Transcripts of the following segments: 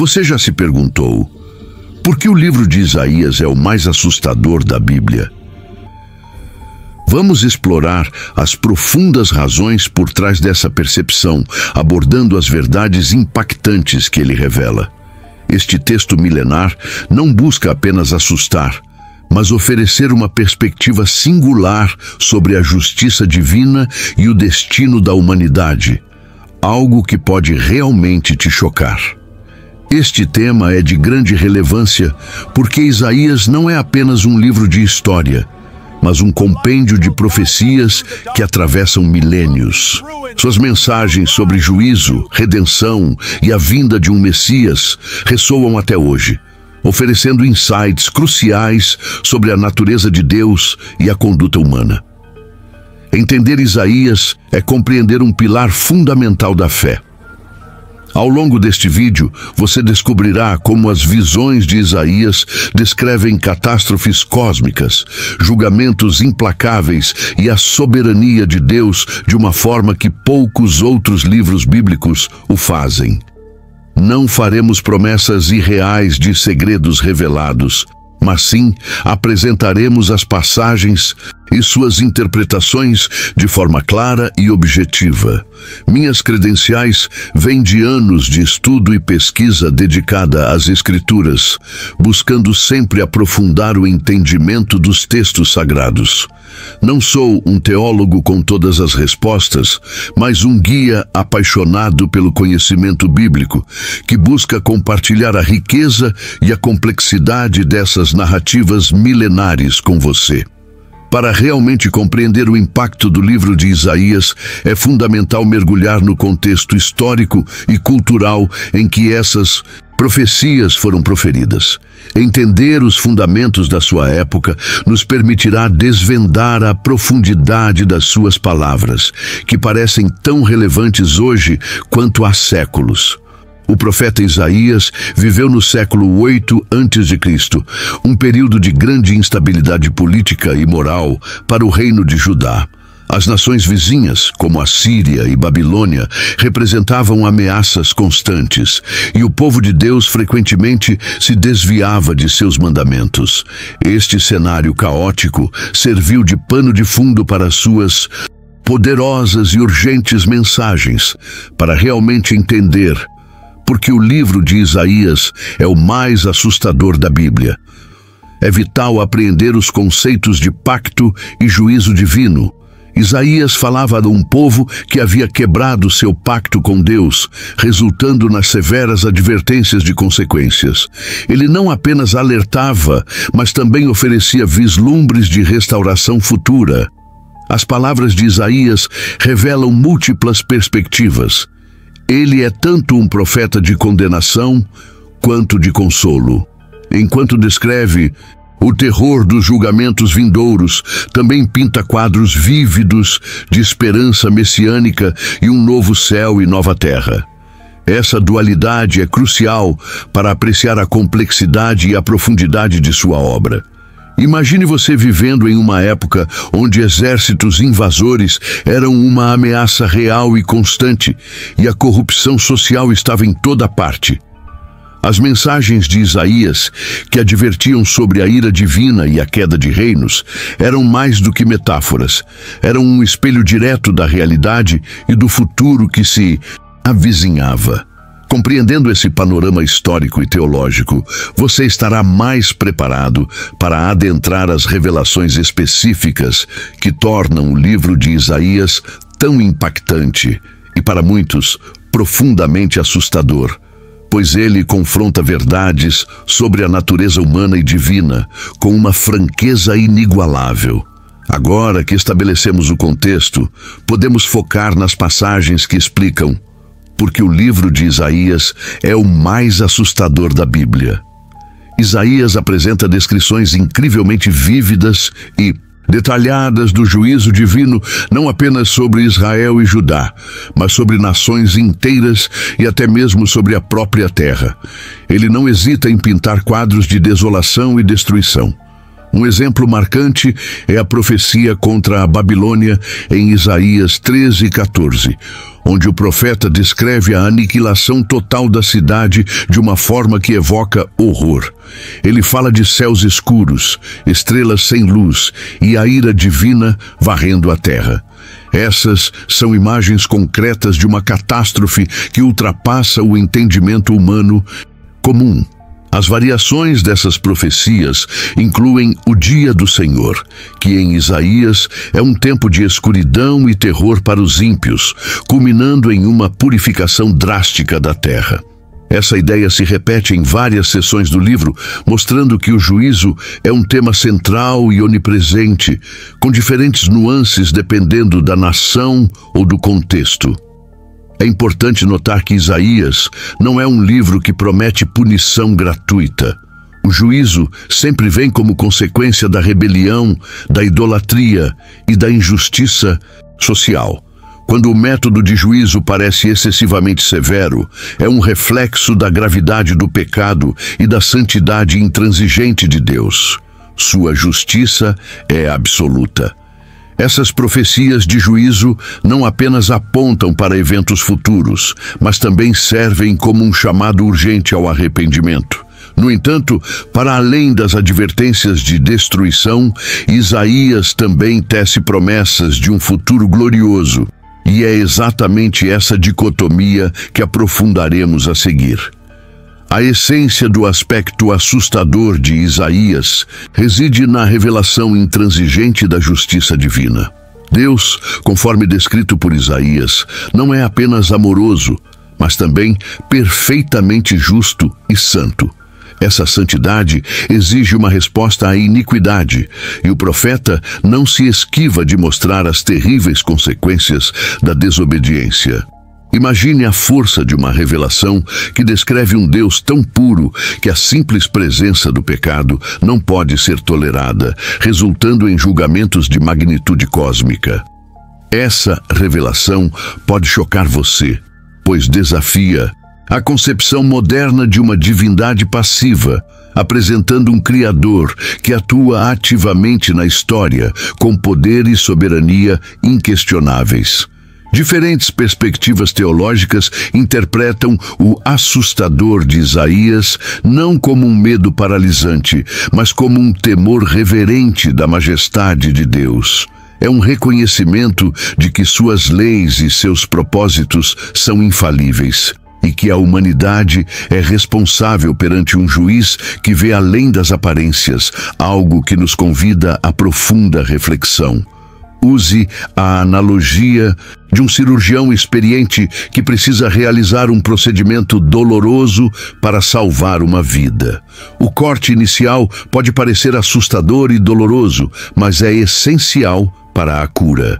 Você já se perguntou por que o livro de Isaías é o mais assustador da Bíblia? Vamos explorar as profundas razões por trás dessa percepção, abordando as verdades impactantes que ele revela. Este texto milenar não busca apenas assustar, mas oferecer uma perspectiva singular sobre a justiça divina e o destino da humanidade, algo que pode realmente te chocar. Este tema é de grande relevância porque Isaías não é apenas um livro de história, mas um compêndio de profecias que atravessam milênios. Suas mensagens sobre juízo, redenção e a vinda de um Messias ressoam até hoje, oferecendo insights cruciais sobre a natureza de Deus e a conduta humana. Entender Isaías é compreender um pilar fundamental da fé. Ao longo deste vídeo, você descobrirá como as visões de Isaías descrevem catástrofes cósmicas, julgamentos implacáveis e a soberania de Deus de uma forma que poucos outros livros bíblicos o fazem. Não faremos promessas irreais de segredos revelados, mas sim apresentaremos as passagens e suas interpretações de forma clara e objetiva. Minhas credenciais vêm de anos de estudo e pesquisa dedicada às Escrituras, buscando sempre aprofundar o entendimento dos textos sagrados. Não sou um teólogo com todas as respostas, mas um guia apaixonado pelo conhecimento bíblico, que busca compartilhar a riqueza e a complexidade dessas narrativas milenares com você. Para realmente compreender o impacto do livro de Isaías, é fundamental mergulhar no contexto histórico e cultural em que essas profecias foram proferidas. Entender os fundamentos da sua época nos permitirá desvendar a profundidade das suas palavras, que parecem tão relevantes hoje quanto há séculos. O profeta Isaías viveu no século 8 a.C., um período de grande instabilidade política e moral para o reino de Judá. As nações vizinhas, como a Síria e Babilônia, representavam ameaças constantes, e o povo de Deus frequentemente se desviava de seus mandamentos. Este cenário caótico serviu de pano de fundo para suas poderosas e urgentes mensagens, para realmente entender porque o livro de Isaías é o mais assustador da Bíblia. É vital apreender os conceitos de pacto e juízo divino. Isaías falava de um povo que havia quebrado seu pacto com Deus, resultando nas severas advertências de consequências. Ele não apenas alertava, mas também oferecia vislumbres de restauração futura. As palavras de Isaías revelam múltiplas perspectivas. Ele é tanto um profeta de condenação quanto de consolo. Enquanto descreve o terror dos julgamentos vindouros, também pinta quadros vívidos de esperança messiânica e um novo céu e nova terra. Essa dualidade é crucial para apreciar a complexidade e a profundidade de sua obra. Imagine você vivendo em uma época onde exércitos invasores eram uma ameaça real e constante, e a corrupção social estava em toda parte. As mensagens de Isaías, que advertiam sobre a ira divina e a queda de reinos, eram mais do que metáforas. Eram um espelho direto da realidade e do futuro que se avizinhava. Compreendendo esse panorama histórico e teológico, você estará mais preparado para adentrar as revelações específicas que tornam o livro de Isaías tão impactante e, para muitos, profundamente assustador, pois ele confronta verdades sobre a natureza humana e divina com uma franqueza inigualável. Agora que estabelecemos o contexto, podemos focar nas passagens que explicam porque o livro de Isaías é o mais assustador da Bíblia. Isaías apresenta descrições incrivelmente vívidas e detalhadas do juízo divino, não apenas sobre Israel e Judá, mas sobre nações inteiras e até mesmo sobre a própria terra. Ele não hesita em pintar quadros de desolação e destruição. Um exemplo marcante é a profecia contra a Babilônia em Isaías 13:14, onde o profeta descreve a aniquilação total da cidade de uma forma que evoca horror. Ele fala de céus escuros, estrelas sem luz e a ira divina varrendo a terra. Essas são imagens concretas de uma catástrofe que ultrapassa o entendimento humano comum. As variações dessas profecias incluem o dia do Senhor, que em Isaías é um tempo de escuridão e terror para os ímpios, culminando em uma purificação drástica da terra. Essa ideia se repete em várias seções do livro, mostrando que o juízo é um tema central e onipresente, com diferentes nuances dependendo da nação ou do contexto. É importante notar que Isaías não é um livro que promete punição gratuita. O juízo sempre vem como consequência da rebelião, da idolatria e da injustiça social. Quando o método de juízo parece excessivamente severo, é um reflexo da gravidade do pecado e da santidade intransigente de Deus. Sua justiça é absoluta. Essas profecias de juízo não apenas apontam para eventos futuros, mas também servem como um chamado urgente ao arrependimento. No entanto, para além das advertências de destruição, Isaías também tece promessas de um futuro glorioso, e é exatamente essa dicotomia que aprofundaremos a seguir. A essência do aspecto assustador de Isaías reside na revelação intransigente da justiça divina. Deus, conforme descrito por Isaías, não é apenas amoroso, mas também perfeitamente justo e santo. Essa santidade exige uma resposta à iniquidade, e o profeta não se esquiva de mostrar as terríveis consequências da desobediência. Imagine a força de uma revelação que descreve um Deus tão puro que a simples presença do pecado não pode ser tolerada, resultando em julgamentos de magnitude cósmica. Essa revelação pode chocar você, pois desafia a concepção moderna de uma divindade passiva, apresentando um Criador que atua ativamente na história, com poder e soberania inquestionáveis. Diferentes perspectivas teológicas interpretam o assustador de Isaías não como um medo paralisante, mas como um temor reverente da majestade de Deus. É um reconhecimento de que suas leis e seus propósitos são infalíveis, e que a humanidade é responsável perante um juiz que vê além das aparências, algo que nos convida a profunda reflexão. Use a analogia de um cirurgião experiente que precisa realizar um procedimento doloroso para salvar uma vida. O corte inicial pode parecer assustador e doloroso, mas é essencial para a cura.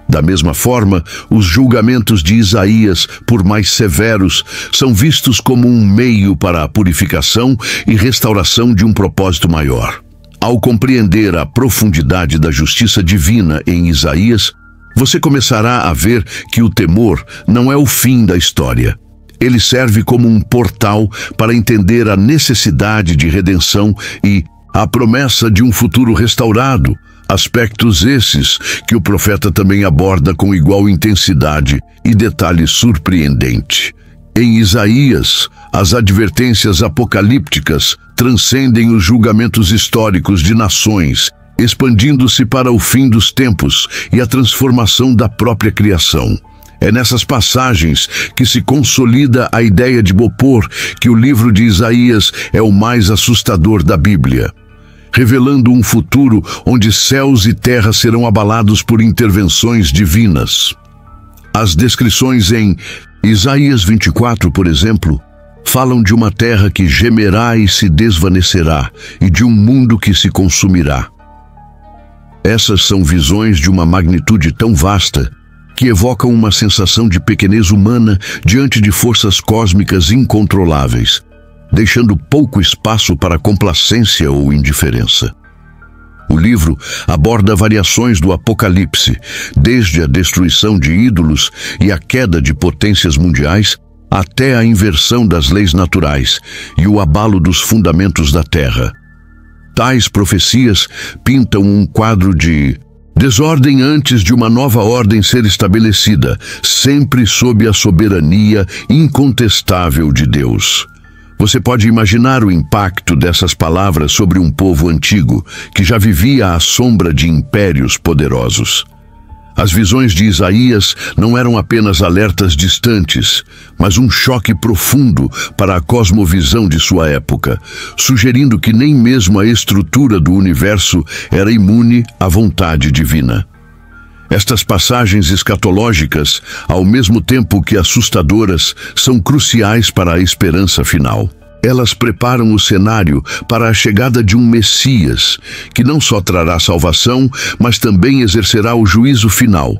Da mesma forma, os julgamentos de Isaías, por mais severos, são vistos como um meio para a purificação e restauração de um propósito maior. Ao compreender a profundidade da justiça divina em Isaías, você começará a ver que o temor não é o fim da história. Ele serve como um portal para entender a necessidade de redenção e a promessa de um futuro restaurado, aspectos esses que o profeta também aborda com igual intensidade e detalhe surpreendente. Em Isaías, as advertências apocalípticas transcendem os julgamentos históricos de nações, expandindo-se para o fim dos tempos e a transformação da própria criação. É nessas passagens que se consolida a ideia de Bopor que o livro de Isaías é o mais assustador da Bíblia, revelando um futuro onde céus e terra serão abalados por intervenções divinas. As descrições em Isaías 24, por exemplo, falam de uma terra que gemerá e se desvanecerá, e de um mundo que se consumirá. Essas são visões de uma magnitude tão vasta que evocam uma sensação de pequenez humana diante de forças cósmicas incontroláveis, deixando pouco espaço para complacência ou indiferença. O livro aborda variações do Apocalipse, desde a destruição de ídolos e a queda de potências mundiais, até a inversão das leis naturais e o abalo dos fundamentos da terra. tais profecias pintam um quadro de desordem antes de uma nova ordem ser estabelecida, sempre sob a soberania incontestável de Deus. Você pode imaginar o impacto dessas palavras sobre um povo antigo que já vivia à sombra de impérios poderosos. As visões de Isaías não eram apenas alertas distantes, mas um choque profundo para a cosmovisão de sua época, sugerindo que nem mesmo a estrutura do universo era imune à vontade divina. Estas passagens escatológicas, ao mesmo tempo que assustadoras, são cruciais para a esperança final. Elas preparam o cenário para a chegada de um Messias, que não só trará salvação, mas também exercerá o juízo final,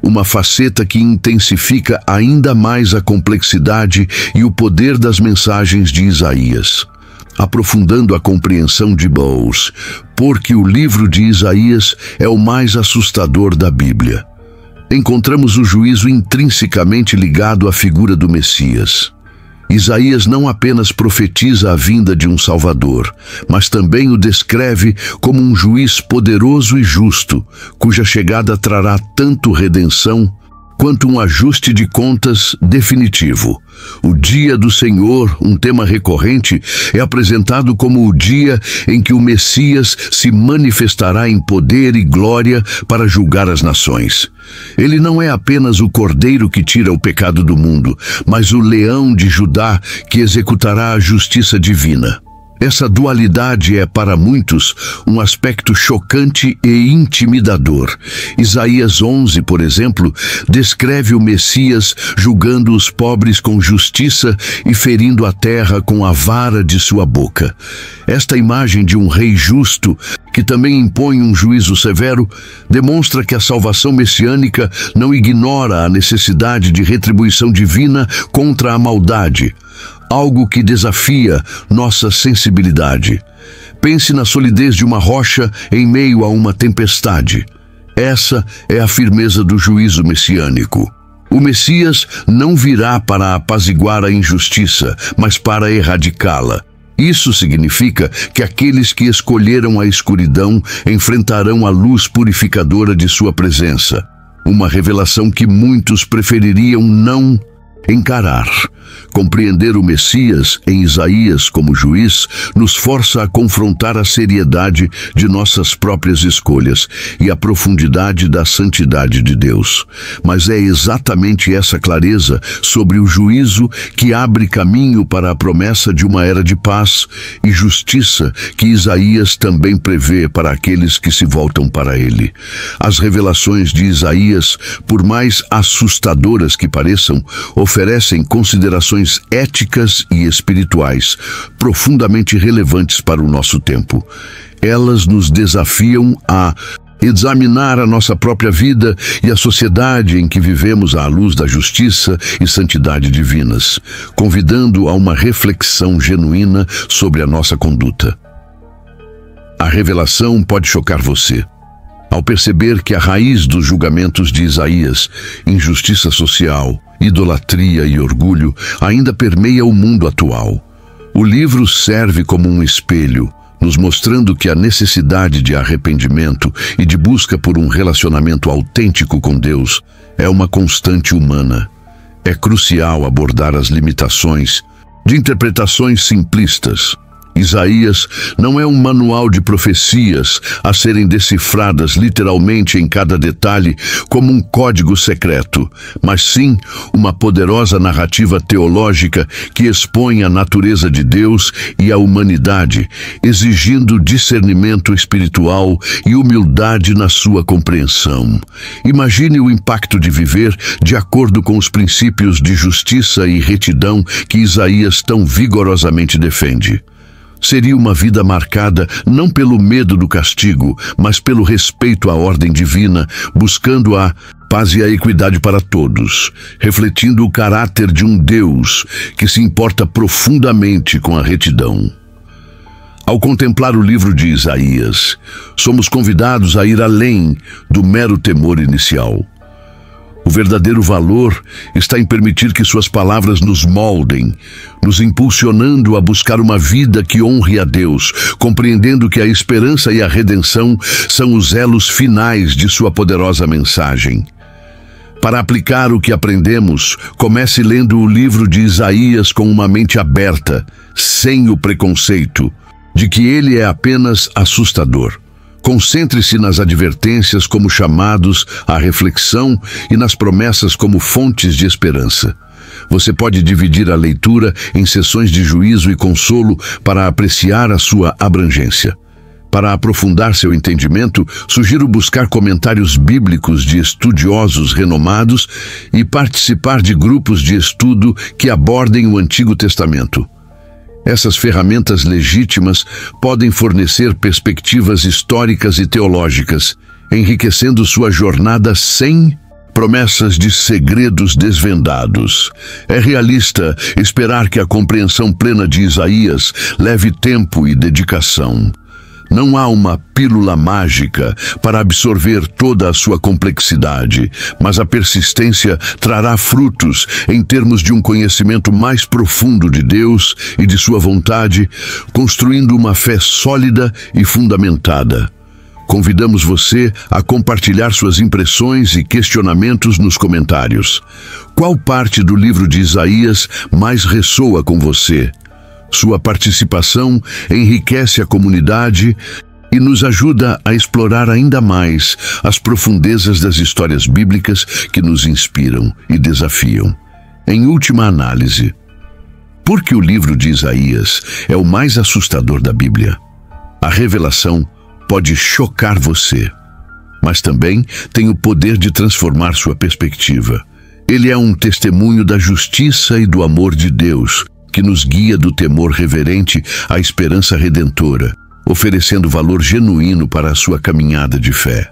uma faceta que intensifica ainda mais a complexidade e o poder das mensagens de Isaías. Aprofundando a compreensão de Bowles, porque o livro de Isaías é o mais assustador da Bíblia. Encontramos o juízo intrinsecamente ligado à figura do Messias. Isaías não apenas profetiza a vinda de um Salvador, mas também o descreve como um juiz poderoso e justo, cuja chegada trará tanto redenção quanto um ajuste de contas definitivo. O dia do Senhor, um tema recorrente, é apresentado como o dia em que o Messias se manifestará em poder e glória para julgar as nações. Ele não é apenas o cordeiro que tira o pecado do mundo, mas o leão de Judá que executará a justiça divina. Essa dualidade é, para muitos, um aspecto chocante e intimidador. Isaías 11, por exemplo, descreve o Messias julgando os pobres com justiça e ferindo a terra com a vara de sua boca. Esta imagem de um rei justo, que também impõe um juízo severo, demonstra que a salvação messiânica não ignora a necessidade de retribuição divina contra a maldade, algo que desafia nossa sensibilidade. Pense na solidez de uma rocha em meio a uma tempestade. Essa é a firmeza do juízo messiânico. O Messias não virá para apaziguar a injustiça, mas para erradicá-la. Isso significa que aqueles que escolheram a escuridão enfrentarão a luz purificadora de sua presença. Uma revelação que muitos prefeririam não encarar. Compreender o Messias em Isaías como juiz nos força a confrontar a seriedade de nossas próprias escolhas e a profundidade da santidade de Deus. Mas é exatamente essa clareza sobre o juízo que abre caminho para a promessa de uma era de paz e justiça que Isaías também prevê para aqueles que se voltam para ele. As revelações de Isaías, por mais assustadoras que pareçam, oferecem considerações éticas e espirituais profundamente relevantes para o nosso tempo. Elas nos desafiam a examinar a nossa própria vida e a sociedade em que vivemos à luz da justiça e santidade divinas, convidando a uma reflexão genuína sobre a nossa conduta. A revelação pode chocar você, ao perceber que a raiz dos julgamentos de Isaías, injustiça social, idolatria e orgulho, ainda permeia o mundo atual. O livro serve como um espelho, nos mostrando que a necessidade de arrependimento e de busca por um relacionamento autêntico com Deus é uma constante humana. É crucial abordar as limitações de interpretações simplistas. Isaías não é um manual de profecias a serem decifradas literalmente em cada detalhe como um código secreto, mas sim uma poderosa narrativa teológica que expõe a natureza de Deus e a humanidade, exigindo discernimento espiritual e humildade na sua compreensão. Imagine o impacto de viver de acordo com os princípios de justiça e retidão que Isaías tão vigorosamente defende. Seria uma vida marcada não pelo medo do castigo, mas pelo respeito à ordem divina, buscando a paz e a equidade para todos, refletindo o caráter de um Deus que se importa profundamente com a retidão. Ao contemplar o livro de Isaías, somos convidados a ir além do mero temor inicial. O verdadeiro valor está em permitir que suas palavras nos moldem, nos impulsionando a buscar uma vida que honre a Deus, compreendendo que a esperança e a redenção são os elos finais de sua poderosa mensagem. Para aplicar o que aprendemos, comece lendo o livro de Isaías com uma mente aberta, sem o preconceito de que ele é apenas assustador. Concentre-se nas advertências como chamados à reflexão e nas promessas como fontes de esperança. Você pode dividir a leitura em sessões de juízo e consolo para apreciar a sua abrangência. Para aprofundar seu entendimento, sugiro buscar comentários bíblicos de estudiosos renomados e participar de grupos de estudo que abordem o Antigo Testamento. Essas ferramentas legítimas podem fornecer perspectivas históricas e teológicas, enriquecendo sua jornada sem promessas de segredos desvendados. É realista esperar que a compreensão plena de Isaías leve tempo e dedicação. Não há uma pílula mágica para absorver toda a sua complexidade, mas a persistência trará frutos em termos de um conhecimento mais profundo de Deus e de sua vontade, construindo uma fé sólida e fundamentada. Convidamos você a compartilhar suas impressões e questionamentos nos comentários. Qual parte do livro de Isaías mais ressoa com você? Sua participação enriquece a comunidade e nos ajuda a explorar ainda mais as profundezas das histórias bíblicas que nos inspiram e desafiam. Em última análise, por que o livro de Isaías é o mais assustador da Bíblia? A revelação pode chocar você, mas também tem o poder de transformar sua perspectiva. Ele é um testemunho da justiça e do amor de Deus, que nos guia do temor reverente à esperança redentora, oferecendo valor genuíno para a sua caminhada de fé.